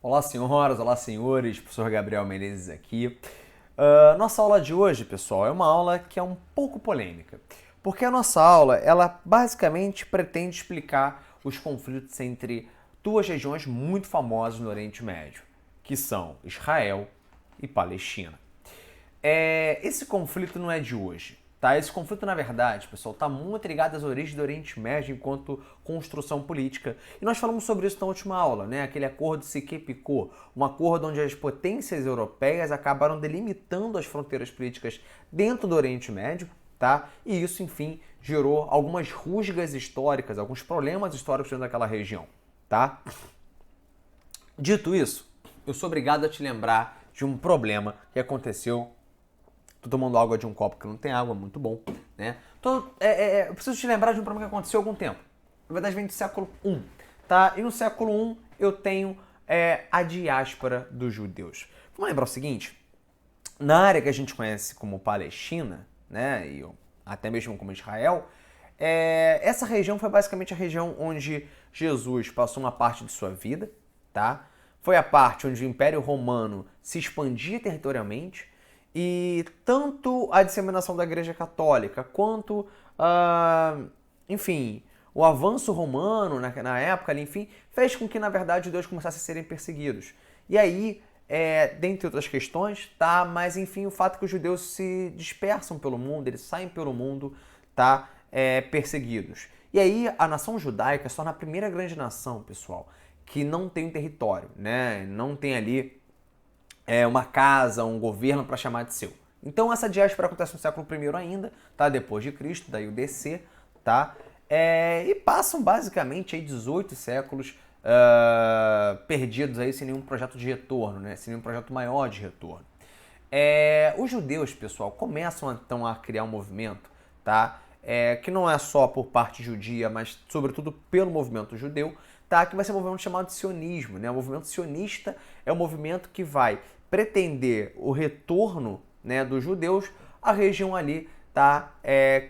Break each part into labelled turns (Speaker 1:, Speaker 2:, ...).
Speaker 1: Olá, senhoras, olá, senhores, professor Gabriel Menezes aqui. Nossa aula de hoje, pessoal, é uma aula que é um pouco polêmica, porque a nossa aula, ela basicamente pretende explicar os conflitos entre duas regiões muito famosas no Oriente Médio, que são Israel e Palestina. Esse conflito não é de hoje, tá? Esse conflito, na verdade, pessoal, está muito ligado às origens do Oriente Médio enquanto construção política. E nós falamos sobre isso na última aula, né? Aquele acordo Siquet-Picot, um acordo onde as potências europeias acabaram delimitando as fronteiras políticas dentro do Oriente Médio, tá? E isso, enfim, gerou algumas rusgas históricas, alguns problemas históricos dentro daquela região, tá? Dito isso, eu sou obrigado a te lembrar de um problema que aconteceu. Tô tomando água de um copo que não tem água, muito bom, né? Eu preciso te lembrar de um problema que aconteceu há algum tempo. Na verdade, vem do século I, tá? E no século I eu tenho a diáspora dos judeus. Vamos lembrar o seguinte, na área que a gente conhece como Palestina, né, e até mesmo como Israel, essa região foi basicamente a região onde Jesus passou uma parte de sua vida, tá? Foi a parte onde o Império Romano se expandia territorialmente, e tanto a disseminação da Igreja Católica quanto, enfim, o avanço romano na época, enfim, fez com que, na verdade, os judeus começassem a serem perseguidos. E aí, dentre outras questões, tá? Mas, enfim, o fato que os judeus se dispersam pelo mundo, eles saem pelo mundo, tá? Perseguidos. E aí, a nação judaica se torna a primeira grande nação, pessoal, que não tem um território, né? Não tem ali uma casa, um governo para chamar de seu. Então essa diáspora acontece no século I ainda, tá? Depois de Cristo, daí o DC, tá? E passam basicamente aí 18 séculos perdidos aí sem nenhum projeto de retorno, né? Sem nenhum projeto maior de retorno. Os judeus, pessoal, começam então a criar um movimento, tá? Que não é só por parte judia, mas sobretudo pelo movimento judeu, tá? Que vai ser um movimento chamado de sionismo, né? O movimento sionista é um movimento que vai pretender o retorno, né, dos judeus à região ali, tá?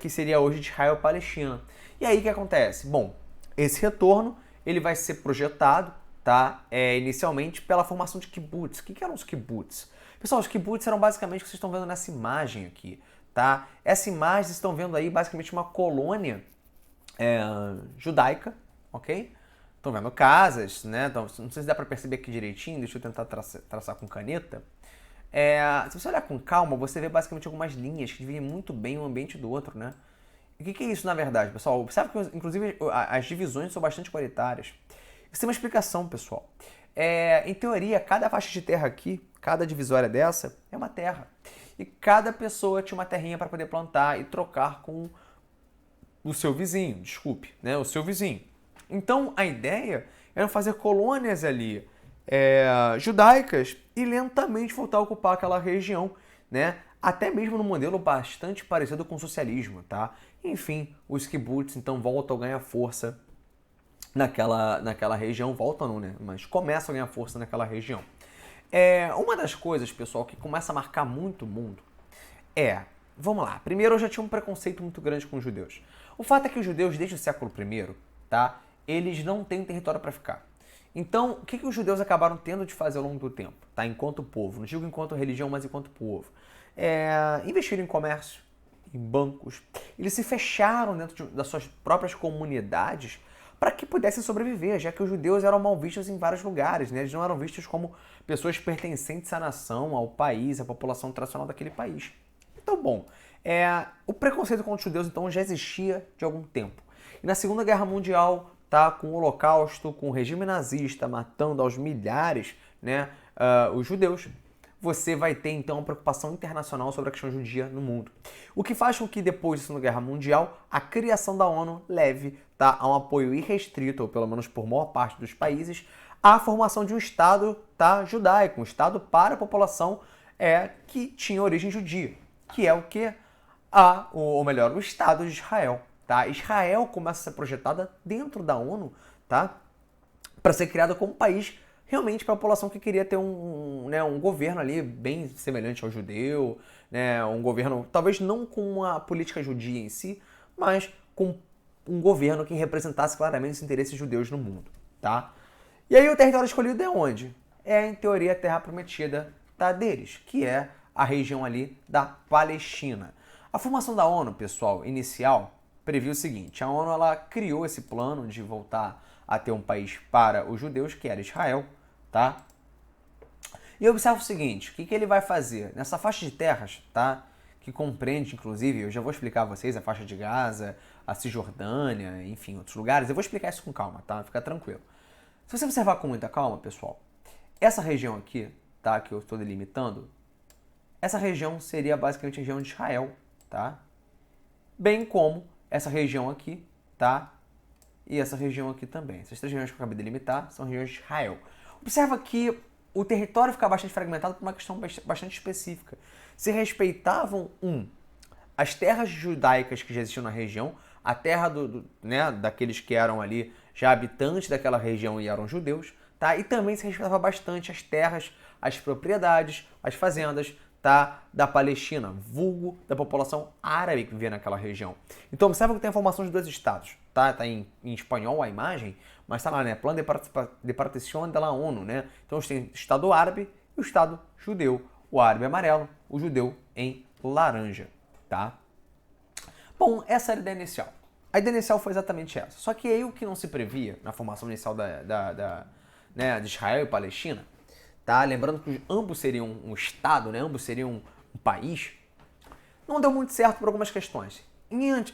Speaker 1: Que seria hoje de Israel e Palestina. E aí o que acontece? Bom, esse retorno ele vai ser projetado, tá? Inicialmente pela formação de kibbutz. O que eram os kibbutz? Pessoal, os kibbutz eram basicamente o que vocês estão vendo nessa imagem aqui, tá? Essa imagem vocês estão vendo aí basicamente uma colônia judaica, ok? Estão vendo casas, né? Então, não sei se dá para perceber aqui direitinho, deixa eu tentar traçar com caneta. Se você olhar com calma, você vê basicamente algumas linhas que dividem muito bem um ambiente do outro, né? E o que é isso na verdade, pessoal? Observe que, inclusive, as divisões são bastante igualitárias. Isso tem uma explicação, pessoal. Em teoria, cada faixa de terra aqui, cada divisória dessa, é uma terra. E cada pessoa tinha uma terrinha para poder plantar e trocar com o seu vizinho, desculpe, né? O seu vizinho. Então, a ideia era fazer colônias ali judaicas e lentamente voltar a ocupar aquela região, né? Até mesmo num modelo bastante parecido com o socialismo, tá? Enfim, os kibbutz então voltam a ganhar força naquela região, voltam não, né? Mas começam a ganhar força naquela região. Uma das coisas, pessoal, que começa a marcar muito o mundo vamos lá, primeiro eu já tinha um preconceito muito grande com os judeus. O fato é que os judeus, desde o século I, tá? Eles não têm um território para ficar. Então, o que os judeus acabaram tendo de fazer ao longo do tempo, tá? Enquanto povo, não digo enquanto religião, mas enquanto povo. Investiram em comércio, em bancos. Eles se fecharam dentro das suas próprias comunidades para que pudessem sobreviver, já que os judeus eram mal vistos em vários lugares, né? Eles não eram vistos como pessoas pertencentes à nação, ao país, à população tradicional daquele país. Então, bom, o preconceito contra os judeus então já existia de algum tempo. E na Segunda Guerra Mundial, tá, com o Holocausto, com o regime nazista matando aos milhares, né, os judeus, você vai ter então uma preocupação internacional sobre a questão judia no mundo. O que faz com que depois da Segunda Guerra Mundial a criação da ONU leve, tá, a um apoio irrestrito, ou pelo menos por maior parte dos países, à formação de um Estado, tá, judaico, um Estado para a população que tinha origem judia, que é o que? Ou melhor, o Estado de Israel. Tá? Israel começa a ser projetada dentro da ONU, tá? Para ser criada como um país realmente para a população que queria ter um governo ali bem semelhante ao judeu, né? Um governo talvez não com uma política judia em si, mas com um governo que representasse claramente os interesses judeus no mundo. Tá? E aí o território escolhido é onde? é, em teoria, a terra prometida, tá, deles, que é a região ali da Palestina. A formação da ONU, pessoal, inicial, previu o seguinte: a ONU ela criou esse plano de voltar a ter um país para os judeus, que era Israel, tá? E observa o seguinte: o que ele vai fazer? Nessa faixa de terras, tá? Que compreende, inclusive, eu já vou explicar a vocês, a faixa de Gaza, a Cisjordânia, enfim, outros lugares. Eu vou explicar isso com calma, tá? Fica tranquilo. Se você observar com muita calma, pessoal, essa região aqui, tá? Que eu estou delimitando, essa região seria basicamente a região de Israel, tá? Bem como essa região aqui, tá? E essa região aqui também. Essas três regiões que eu acabei de delimitar são regiões de Israel. Observa que o território fica bastante fragmentado por uma questão bastante específica. Se respeitavam, as terras judaicas que já existiam na região, a terra né, daqueles que eram ali já habitantes daquela região e eram judeus, tá? E também se respeitava bastante as terras, as propriedades, as fazendas, tá, da Palestina, vulgo da população árabe que vivia naquela região. Então observa que tem a formação de dois estados, tá? Tá em espanhol a imagem, mas tá lá, né? Plano de Partición de la ONU, né? Então tem o Estado árabe e o Estado judeu. O árabe amarelo, o judeu em laranja, tá? Bom, essa era a ideia inicial. A ideia inicial foi exatamente essa. Só que aí o que não se previa na formação inicial né, de Israel e Palestina, tá? Lembrando que ambos seriam um Estado, né? Ambos seriam um país, não deu muito certo por algumas questões.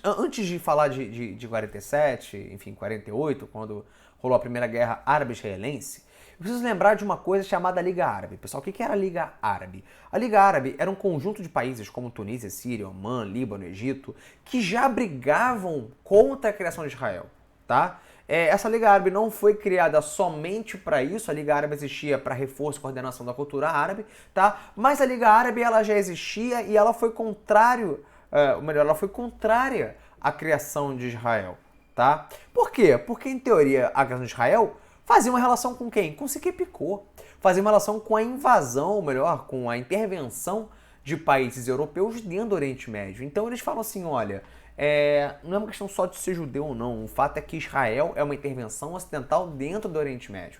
Speaker 1: Antes de falar de 47, enfim, 48, quando rolou a Primeira Guerra Árabe-Israelense, eu preciso lembrar de uma coisa chamada Liga Árabe. Pessoal, o que era a Liga Árabe? A Liga Árabe era um conjunto de países como Tunísia, Síria, Omã, Líbano, Egito, que já brigavam contra a criação de Israel, tá? Essa Liga Árabe não foi criada somente para isso, a Liga Árabe existia para reforço e coordenação da cultura árabe, tá? Mas a Liga Árabe ela já existia e ela foi ela foi contrária à criação de Israel, tá? Por quê? Porque, em teoria, a criação de Israel fazia uma relação com quem? Com Siquem-Picot. Fazia uma relação com a invasão, ou melhor, com a intervenção de países europeus dentro do Oriente Médio. Então eles falam assim, olha, não é uma questão só de ser judeu ou não, o fato é que Israel é uma intervenção ocidental dentro do Oriente Médio.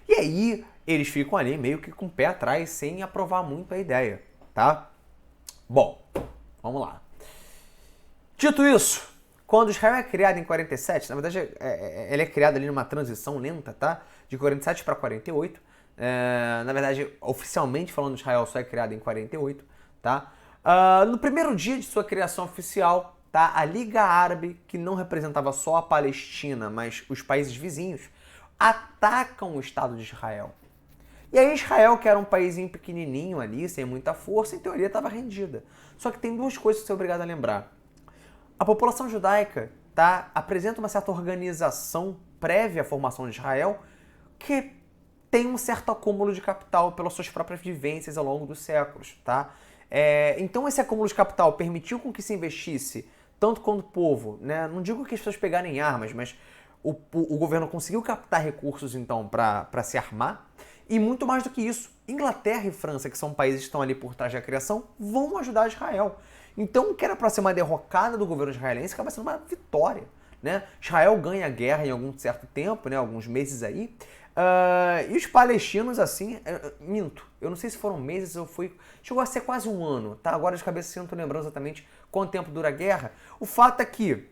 Speaker 1: E aí eles ficam ali meio que com o pé atrás, sem aprovar muito a ideia, tá? Bom, vamos lá. Dito isso, quando Israel é criado em 47, na verdade ele é criado ali numa transição lenta, tá? De 47 para 48. Na verdade, oficialmente falando, Israel só é criado em 48, tá? No primeiro dia de sua criação oficial, tá? A Liga Árabe, que não representava só a Palestina, mas os países vizinhos, atacam o Estado de Israel. E aí Israel, que era um paísinho pequenininho ali, sem muita força, em teoria estava rendida. Só que tem duas coisas que você é obrigado a lembrar. A população judaica, tá, apresenta uma certa organização prévia à formação de Israel que tem um certo acúmulo de capital pelas suas próprias vivências ao longo dos séculos, tá? Então esse acúmulo de capital permitiu com que se investisse tanto quanto o povo, né? Não digo que as pessoas pegarem armas, mas o governo conseguiu captar recursos então para se armar. E muito mais do que isso, Inglaterra e França, que são países que estão ali por trás da criação, vão ajudar Israel. Então, o que era para ser uma derrocada do governo israelense acaba sendo uma vitória, né? Israel ganha a guerra em algum certo tempo, né? Alguns meses aí. E os palestinos, assim, minto. Eu não sei se foram meses ou foi... Chegou a ser quase um ano, tá? Agora de cabeça eu não tô lembrando exatamente quanto tempo dura a guerra. O fato é que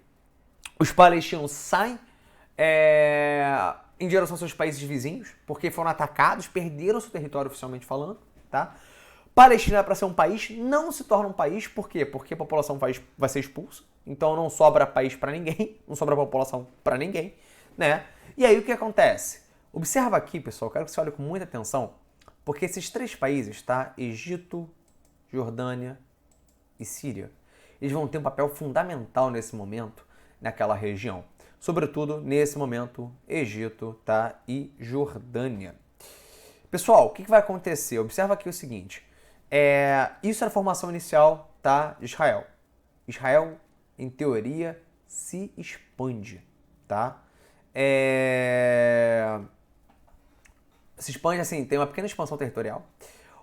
Speaker 1: os palestinos saem em direção aos seus países vizinhos, porque foram atacados, perderam seu território oficialmente falando, tá? Palestina, para ser um país, não se torna um país, por quê? Porque a população vai ser expulsa, então não sobra país para ninguém, não sobra população para ninguém, né? E aí o que acontece? Observa aqui, pessoal, quero que você olhe com muita atenção, porque esses três países, tá? Egito, Jordânia e Síria, eles vão ter um papel fundamental nesse momento, naquela região. Sobretudo, nesse momento, Egito, tá? E Jordânia. Pessoal, o que vai acontecer? Observa aqui o seguinte. Isso era a formação inicial, tá, de Israel. Israel, em teoria, se expande, tá? Se expande assim, tem uma pequena expansão territorial.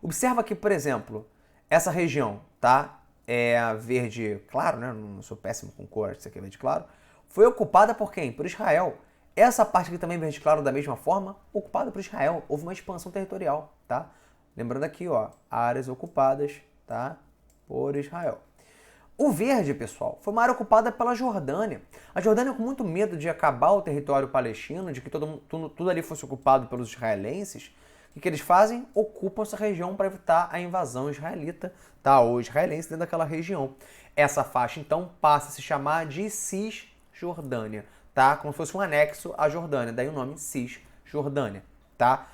Speaker 1: Observa que, por exemplo, essa região, tá? Verde claro, né? Não sou péssimo com cor, isso aqui é verde claro. Foi ocupada por quem? Por Israel. Essa parte aqui também verde claro da mesma forma, ocupada por Israel. Houve uma expansão territorial, tá? Lembrando aqui, ó, áreas ocupadas, tá? Por Israel. O verde, pessoal, foi uma área ocupada pela Jordânia. A Jordânia, com muito medo de acabar o território palestino, de que tudo ali fosse ocupado pelos israelenses, o que eles fazem? Ocupam essa região para evitar a invasão israelita, tá? Ou israelense dentro daquela região. Essa faixa, então, passa a se chamar de Cisjordânia, tá? Como se fosse um anexo à Jordânia, daí o nome Cisjordânia, tá?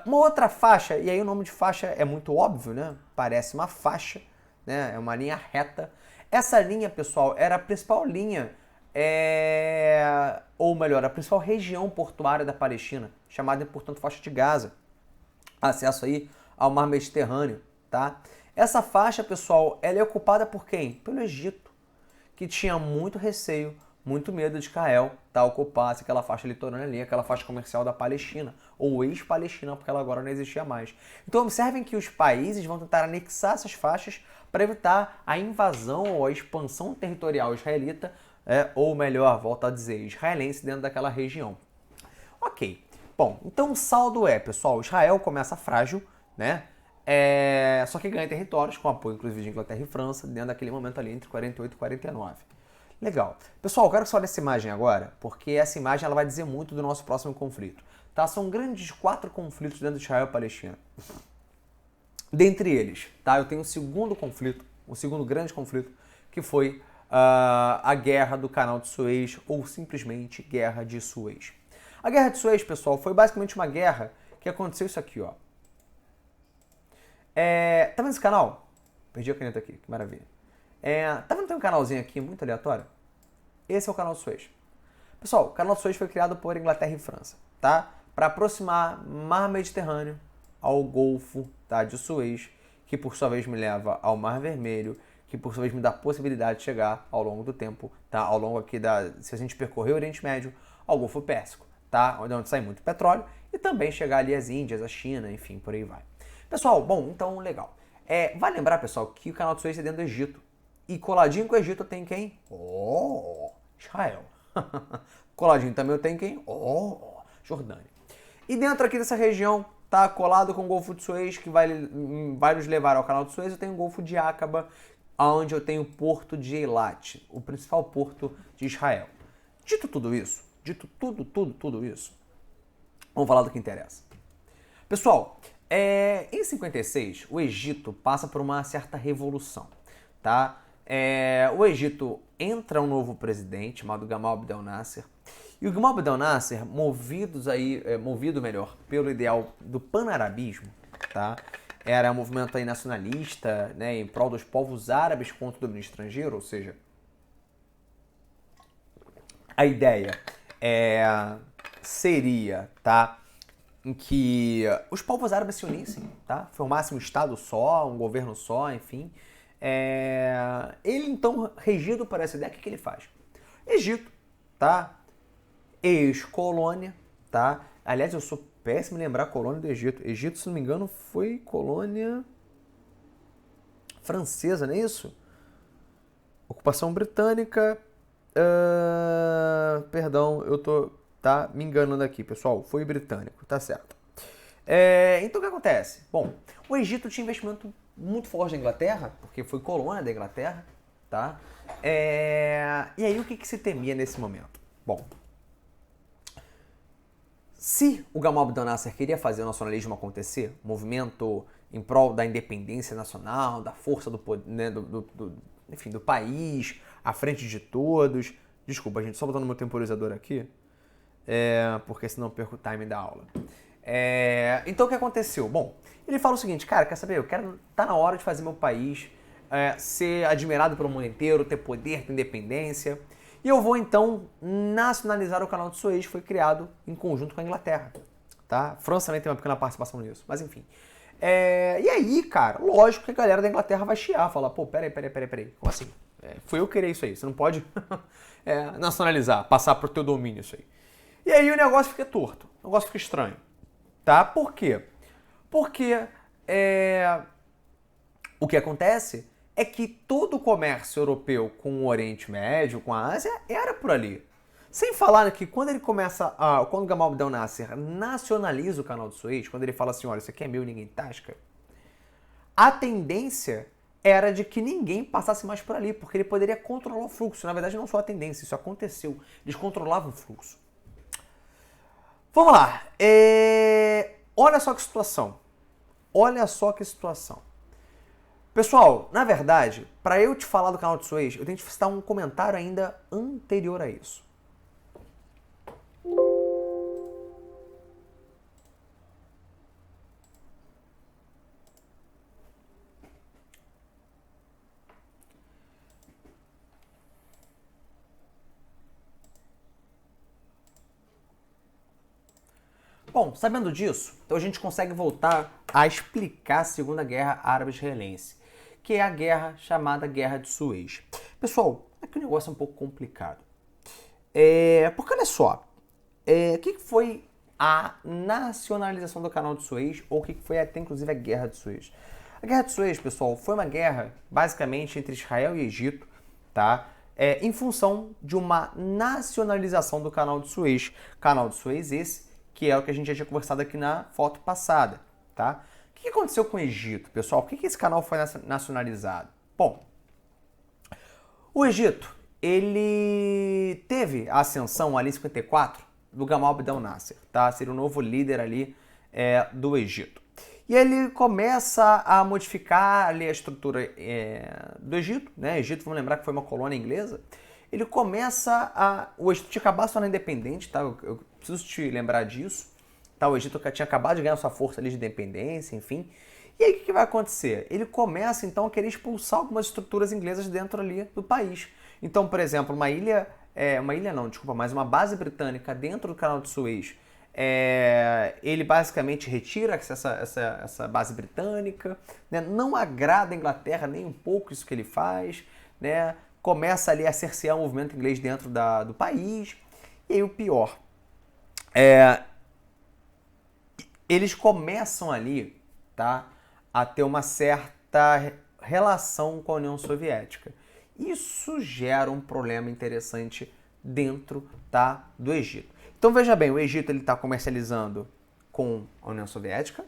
Speaker 1: Uma outra faixa, e aí o nome de faixa é muito óbvio, né? Parece uma faixa, né? É uma linha reta. Essa linha, pessoal, era a principal linha, ou melhor, a principal região portuária da Palestina, chamada, portanto, faixa de Gaza. Acesso aí ao mar Mediterrâneo, tá? Essa faixa, pessoal, ela é ocupada por quem? Pelo Egito, que tinha muito receio, muito medo de Israel, tá? Ocupasse aquela faixa litorânea ali, aquela faixa comercial da Palestina, ou ex-Palestina, porque ela agora não existia mais. Então observem que os países vão tentar anexar essas faixas para evitar a invasão ou a expansão territorial israelita, ou melhor, volto a dizer, israelense dentro daquela região. Ok. Bom, então o saldo é, pessoal, Israel começa frágil, né? Só que ganha territórios, com apoio inclusive de Inglaterra e França, dentro daquele momento ali entre 48 e 49. Legal. Pessoal, eu quero que você olhe essa imagem agora, porque essa imagem ela vai dizer muito do nosso próximo conflito. Tá? São grandes 4 conflitos dentro de Israel e Palestina. Dentre eles, tá? Eu tenho o segundo conflito, o segundo grande conflito, que foi a Guerra do Canal de Suez, ou simplesmente Guerra de Suez. A Guerra de Suez, pessoal, foi basicamente uma guerra que aconteceu isso aqui, ó. Tá vendo esse canal? Perdi a caneta aqui, que maravilha. Tá vendo que tem um canalzinho aqui muito aleatório? Esse é o Canal de Suez. Pessoal, o Canal de Suez foi criado por Inglaterra e França, tá? Para aproximar Mar Mediterrâneo ao Golfo, tá, de Suez, que por sua vez me leva ao Mar Vermelho, que por sua vez me dá a possibilidade de chegar ao longo do tempo, tá? Ao longo aqui se a gente percorrer o Oriente Médio, ao Golfo Pérsico, tá? Onde sai muito petróleo, e também chegar ali às Índias, à China, enfim, por aí vai. Pessoal, bom, então legal. Vale lembrar, pessoal, que o Canal de Suez é dentro do Egito. E coladinho com o Egito tem quem? Israel. Coladinho também tem quem? Jordânia. E dentro aqui dessa região, tá colado com o Golfo de Suez, que vai nos levar ao Canal de Suez, eu tenho o Golfo de Aqaba, onde eu tenho o porto de Eilat, o principal porto de Israel. Dito tudo isso, tudo isso, vamos falar do que interessa. Pessoal, em 56, o Egito passa por uma certa revolução, tá? O Egito entra um novo presidente chamado Gamal Abdel Nasser, e o Gamal Abdel Nasser, movido pelo ideal do panarabismo, tá? Era um movimento aí nacionalista, né, em prol dos povos árabes contra o domínio estrangeiro, ou seja, a ideia seria, tá, em que os povos árabes se unissem, tá? Formassem um Estado só, um governo só, enfim. Ele, então, regido por essa ideia, o que ele faz? Egito, tá? Ex-colônia, tá? Aliás, eu sou péssimo em lembrar a colônia do Egito. Egito, se não me engano, foi colônia francesa, não é isso? Ocupação britânica. Perdão, eu tô me enganando aqui, pessoal. Foi britânico, tá certo. Então o que acontece? Bom, o Egito tinha investimento muito forte na Inglaterra, porque foi colônia da Inglaterra, tá? E aí o que se temia nesse momento? Bom, se o Gamal Abdel Nasser queria fazer o nacionalismo acontecer, movimento em prol da independência nacional, da força do poder, né, enfim, do país, à frente de todos. Desculpa, gente, só botando meu temporizador aqui, porque senão eu perco o time da aula. Então o que aconteceu? Bom, ele fala o seguinte, cara, quer saber? Tá na hora de fazer meu país ser admirado pelo mundo inteiro, ter poder, ter independência. E eu vou então nacionalizar o Canal de Suez, que foi criado em conjunto com a Inglaterra, tá? A França também tem uma pequena participação nisso, mas enfim. E aí, cara, lógico que a galera da Inglaterra vai chiar, falar, pô, peraí, como assim? Fui eu que querer isso aí, você não pode nacionalizar, passar pro teu domínio isso aí. E aí o negócio fica torto, o negócio fica estranho, tá? Por quê? Porque o que acontece é que todo o comércio europeu com o Oriente Médio, com a Ásia, era por ali. Sem falar que quando ele começa quando Gamal Abdel Nasser nacionaliza o canal de Suez, quando ele fala assim, olha, isso aqui é meu, ninguém tasca, a tendência era de que ninguém passasse mais por ali, porque ele poderia controlar o fluxo. Na verdade, não só a tendência, isso aconteceu. Eles controlavam o fluxo. Vamos lá. Olha só que situação. Olha só que situação. Pessoal, na verdade, para eu te falar do canal de Suez, eu tenho que citar um comentário ainda anterior a isso. Bom, sabendo disso, então a gente consegue voltar a explicar a Segunda Guerra Árabe-Israelense, que é a guerra chamada Guerra de Suez. Pessoal, aqui o negócio é um pouco complicado. Porque olha só, o que foi a nacionalização do canal de Suez, ou o que foi até inclusive a Guerra de Suez? A Guerra de Suez, pessoal, foi uma guerra basicamente entre Israel e Egito, tá? Em função de uma nacionalização do canal de Suez. Canal de Suez esse que é o que a gente já tinha conversado aqui na foto passada, tá? O que aconteceu com o Egito, pessoal? Por que esse canal foi nacionalizado? Bom, o Egito, ele teve a ascensão ali em 54 do Gamal Abdel Nasser, tá? Seria o novo líder ali do Egito. E ele começa a modificar ali a estrutura do Egito, né? Egito, vamos lembrar que foi uma colônia inglesa. Ele começa o Egito tinha acabado de se tornar independente, tá? Eu preciso te lembrar disso. Tá? O Egito tinha acabado de ganhar sua força ali de independência, enfim. E aí o que vai acontecer? Ele começa então a querer expulsar algumas estruturas inglesas dentro ali do país. Então, por exemplo, uma base britânica dentro do canal de Suez, ele basicamente retira essa base britânica, né? Não agrada a Inglaterra nem um pouco isso que ele faz, né? Começa ali a cercear o movimento inglês dentro do país. E aí o pior, eles começam ali, tá, a ter uma certa relação com a União Soviética. Isso gera um problema interessante dentro, tá, do Egito. Então veja bem, o Egito está comercializando com a União Soviética,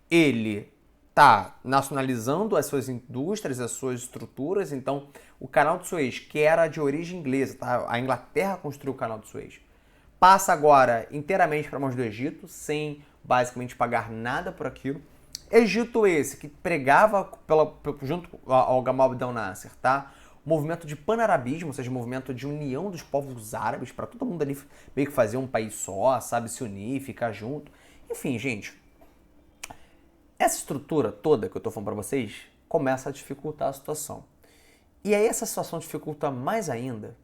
Speaker 1: ele está nacionalizando as suas indústrias, as suas estruturas. Então, o canal de Suez, que era de origem inglesa, tá? A Inglaterra construiu o canal de Suez, passa agora inteiramente para a mãos do Egito, sem basicamente pagar nada por aquilo. Egito esse, que pregava junto ao Gamal Abdel Nasser, tá? O movimento de panarabismo, ou seja, o movimento de união dos povos árabes, para todo mundo ali meio que fazer um país só, sabe, se unir, ficar junto. Enfim, gente, essa estrutura toda que eu estou falando para vocês começa a dificultar a situação. E aí essa situação dificulta mais ainda,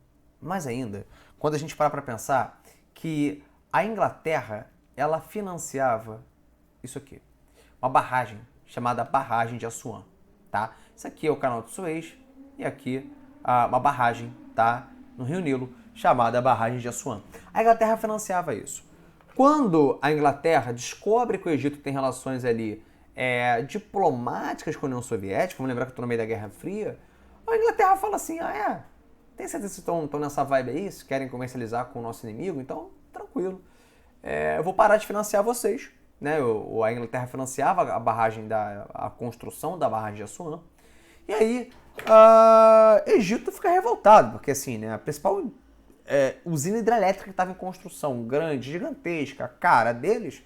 Speaker 1: quando a gente para pensar que a Inglaterra, ela financiava isso aqui, uma barragem chamada Barragem de Assuã, tá? Isso aqui é o canal de Suez e aqui uma barragem, tá? No Rio Nilo, chamada Barragem de Assuã. A Inglaterra financiava isso. Quando a Inglaterra descobre que o Egito tem relações ali diplomáticas com a União Soviética, vamos lembrar que eu estou no meio da Guerra Fria, a Inglaterra fala assim, tem certeza que vocês estão nessa vibe aí, se querem comercializar com o nosso inimigo? Então, tranquilo. Eu vou parar de financiar vocês. Né? A Inglaterra financiava a barragem, a construção da barragem de Assuã. E aí, Egito fica revoltado, porque assim, né, a principal usina hidrelétrica que estava em construção, grande, gigantesca, a cara deles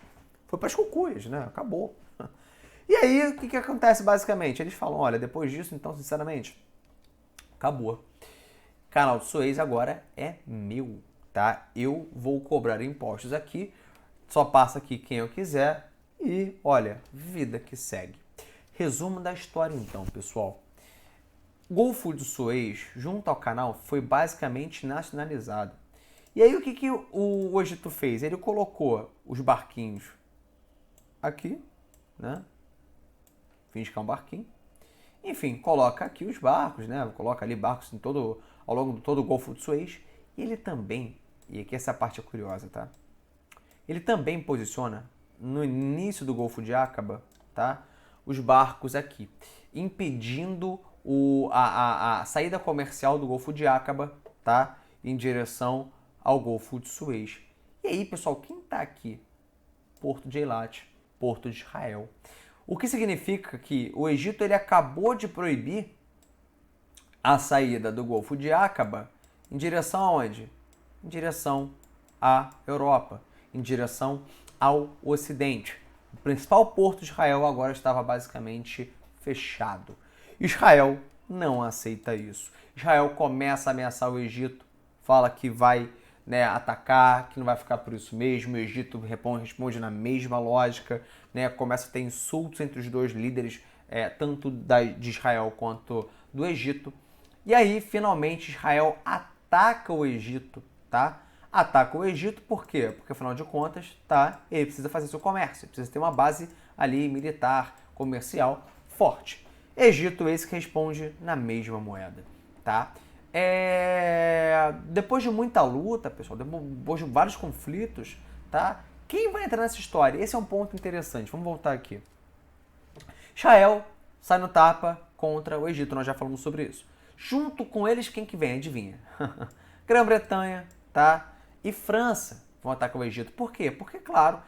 Speaker 1: foi para as cucuias, né? Acabou. E aí, o que acontece basicamente? Eles falam, olha, depois disso, então, sinceramente, acabou. Canal de Suez agora é meu, tá? Eu vou cobrar impostos aqui, só passa aqui quem eu quiser e, olha, vida que segue. Resumo da história então, pessoal. Golfo de Suez, junto ao canal, foi basicamente nacionalizado. E aí o que o Egito fez? Ele colocou os barquinhos aqui, né? Finge que é um barquinho. Enfim, coloca aqui os barcos, né? Coloca ali barcos ao longo de todo o Golfo de Suez. E ele também, e aqui essa parte é curiosa, tá? Ele também posiciona no início do Golfo de Aqaba, tá? Os barcos aqui, impedindo a saída comercial do Golfo de Aqaba, tá? Em direção ao Golfo de Suez. E aí, pessoal, quem está aqui? Porto de Eilat, Porto de Israel. O que significa que o Egito ele acabou de proibir a saída do Golfo de Aqaba em direção aonde? Em direção à Europa, em direção ao Ocidente. O principal porto de Israel agora estava basicamente fechado. Israel não aceita isso. Israel começa a ameaçar o Egito, fala que vai atacar, que não vai ficar por isso mesmo. O Egito responde na mesma lógica, começa a ter insultos entre os dois líderes, tanto de Israel quanto do Egito. E aí, finalmente, Israel ataca o Egito, tá? Ataca o Egito por quê? Porque, afinal de contas, ele precisa fazer seu comércio, precisa ter uma base ali militar, comercial forte. Egito esse que responde na mesma moeda, tá? Depois de muita luta, pessoal, depois de vários conflitos, tá? Quem vai entrar nessa história? Esse é um ponto interessante. Vamos voltar aqui. Israel sai no tapa contra o Egito, nós já falamos sobre isso. Junto com eles, quem que vem? Adivinha? Grã-Bretanha, tá? E França vão atacar o Egito. Por quê? Porque, claro,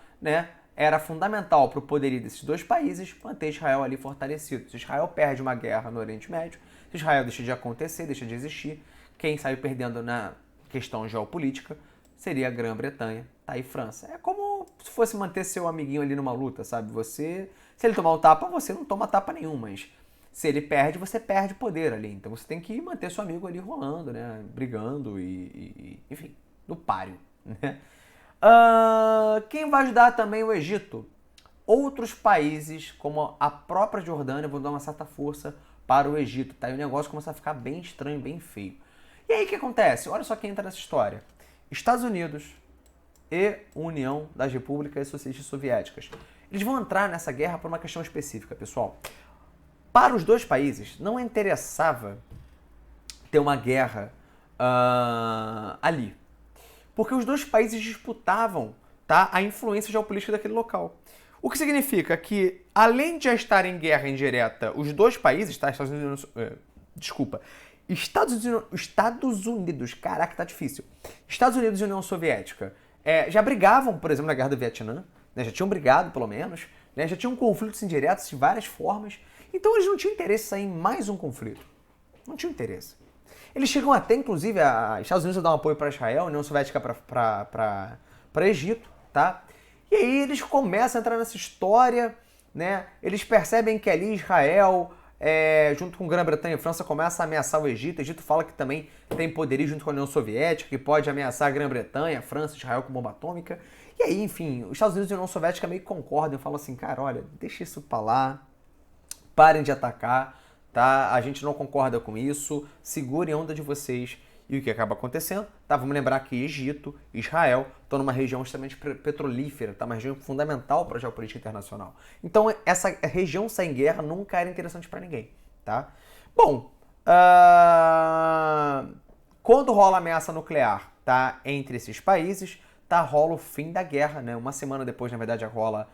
Speaker 1: era fundamental para o poderio desses dois países manter Israel ali fortalecido. Se Israel perde uma guerra no Oriente Médio, se Israel deixa de acontecer, deixa de existir, quem sai perdendo na questão geopolítica seria a Grã-Bretanha, tá? E França. É como se fosse manter seu amiguinho ali numa luta, sabe? Se ele tomar um tapa, você não toma tapa nenhum, mas se ele perde, você perde poder ali. Então você tem que manter seu amigo ali rolando, brigando enfim, no páreo, Quem vai ajudar também o Egito? Outros países, como a própria Jordânia, vão dar uma certa força para o Egito, tá? E o negócio começa a ficar bem estranho, bem feio. E aí o que acontece? Olha só quem entra nessa história. Estados Unidos e União das Repúblicas Socialistas Soviéticas. Eles vão entrar nessa guerra por uma questão específica, pessoal. Para os dois países, não interessava ter uma guerra ali. Porque os dois países disputavam, tá, a influência geopolítica daquele local. O que significa que, além de já estar em guerra indireta, os dois países, tá, Estados Unidos, caraca, tá difícil. Estados Unidos e União Soviética já brigavam, por exemplo, na Guerra do Vietnã, já tinham brigado, pelo menos, já tinham conflitos indiretos de várias formas. Então eles não tinham interesse em sair em mais um conflito. Não tinham interesse. Eles chegam até, inclusive, a Estados Unidos a dar um apoio para Israel, a União Soviética para Egito, tá? E aí eles começam a entrar nessa história, Eles percebem que ali Israel, junto com Grã-Bretanha e França, começa a ameaçar o Egito. O Egito fala que também tem poderio junto com a União Soviética, que pode ameaçar a Grã-Bretanha, a França, Israel com bomba atômica. E aí, enfim, os Estados Unidos e a União Soviética meio que concordam e falam assim, cara, olha, deixa isso pra lá, parem de atacar, tá? A gente não concorda com isso, segurem a onda de vocês. E o que acaba acontecendo? Tá, vamos lembrar que Egito e Israel estão numa região extremamente petrolífera, tá? Uma região fundamental para a geopolítica internacional. Então, essa região sem guerra nunca era interessante para ninguém, tá? Bom, quando rola ameaça nuclear, tá? Entre esses países, tá? Rola o fim da guerra, Uma semana depois, na verdade, rola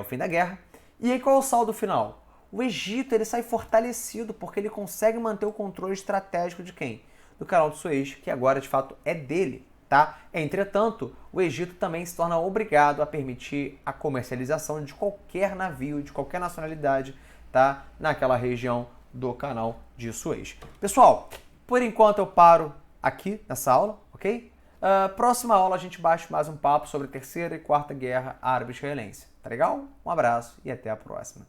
Speaker 1: o fim da guerra. E aí, qual é o saldo final? O Egito, ele sai fortalecido porque ele consegue manter o controle estratégico de quem? Do canal de Suez, que agora de fato é dele, tá? Entretanto, o Egito também se torna obrigado a permitir a comercialização de qualquer navio, de qualquer nacionalidade, tá? Naquela região do canal de Suez. Pessoal, por enquanto eu paro aqui nessa aula, ok? Próxima aula a gente bate mais um papo sobre a terceira e quarta guerra árabe-israelense, tá legal? Um abraço e até a próxima.